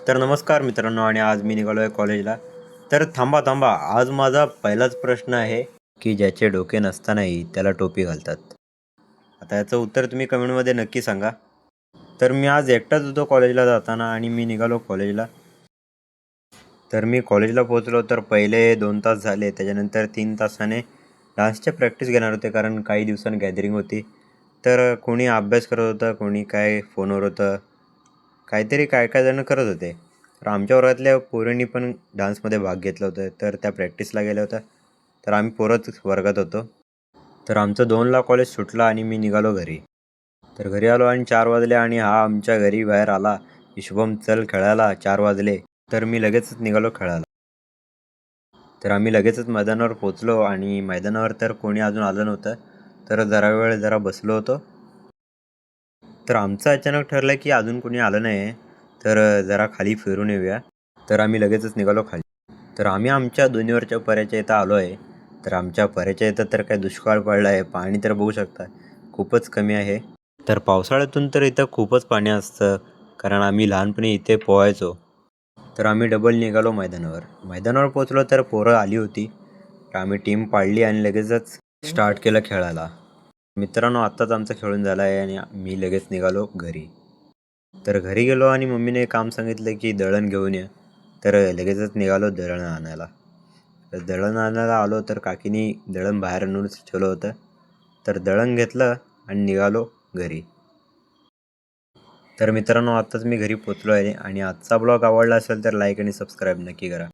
तर नमस्कार मित्रांनो, आणि आज मी निघालो आहे कॉलेजला. तर थांबा थांबा, आज माझा पहिलाच प्रश्न आहे की ज्याचे डोके नसतानाही त्याला टोपी घालतात. आता याचं उत्तर तुम्ही कमेंटमध्ये नक्की सांगा. तर मी आज एकटाच होतो कॉलेजला जाताना आणि मी निघालो कॉलेजला. तर मी कॉलेजला पोहोचलो तर पहिले 2 तास झाले, त्याच्यानंतर 3 तासाने डान्सचे प्रॅक्टिस घेणार होते, कारण काही दिवसांनी गॅदरिंग होती. तर कोणी अभ्यास करत होतं, कोणी काय फोनवर होतं, काहीतरी काय काय जण करत होते. तर आमच्या वर्गातल्या पोरींनी पण डान्समध्ये भाग घेतला होता, तर त्या प्रॅक्टिसला गेल्या होत्या. तर आम्ही पोरच वर्गात होतो. तर आमचं 2ला कॉलेज सुटलं आणि मी निघालो घरी. तर घरी आलो आणि 4 वाजले आणि हा आमच्या घरी बाहेर आला की शुभम चल खेळायला, 4 वाजले. तर मी लगेचच निघालो खेळायला. तर आम्ही लगेचच मैदानावर पोचलो आणि मैदानावर तर कोणी अजून आलं नव्हतं. तर जरा बसलो होतो. तर आमचं अचानक ठरलं की अजून कोणी आलं नाही आहे, तर जरा खाली फिरून येऊया. तर आम्ही लगेचच निघालो खाली. तर आम्ही आमच्या दोन्हीवरच्या पऱ्याच्या इथं आलो आहे. तर आमच्या पऱ्याच्या इथं तर काय दुष्काळ पडला आहे, पाणी तर बघू शकता खूपच कमी आहे. तर पावसाळ्यातून तर इथं खूपच पाणी असतं, कारण आम्ही लहानपणी इथे पोहायचो. तर आम्ही डबल निघालो मैदानावर. मैदानावर पोचलो तर पोरं आली होती. तर आम्ही टीम पाडली आणि लगेचच स्टार्ट केलं खेळायला. मित्रांनो, आत्ताच आमचं खेळून झालं आहे आणि मी लगेच निघालो घरी. तर घरी गेलो आणि मम्मीने काम सांगितलं की दळण घेऊन ये. तर लगेचच निघालो दळण आणायला. तर दळण आणायला आलो तर काकीनी दळण बाहेर आणूनच ठेवलं होतं. तर दळण घेतलं आणि निघालो घरी. तर मित्रांनो, आत्ताच मी घरी पोचलो आहे आणि आजचा ब्लॉग आवडला असेल तर लाईक आणि सबस्क्राईब नक्की करा.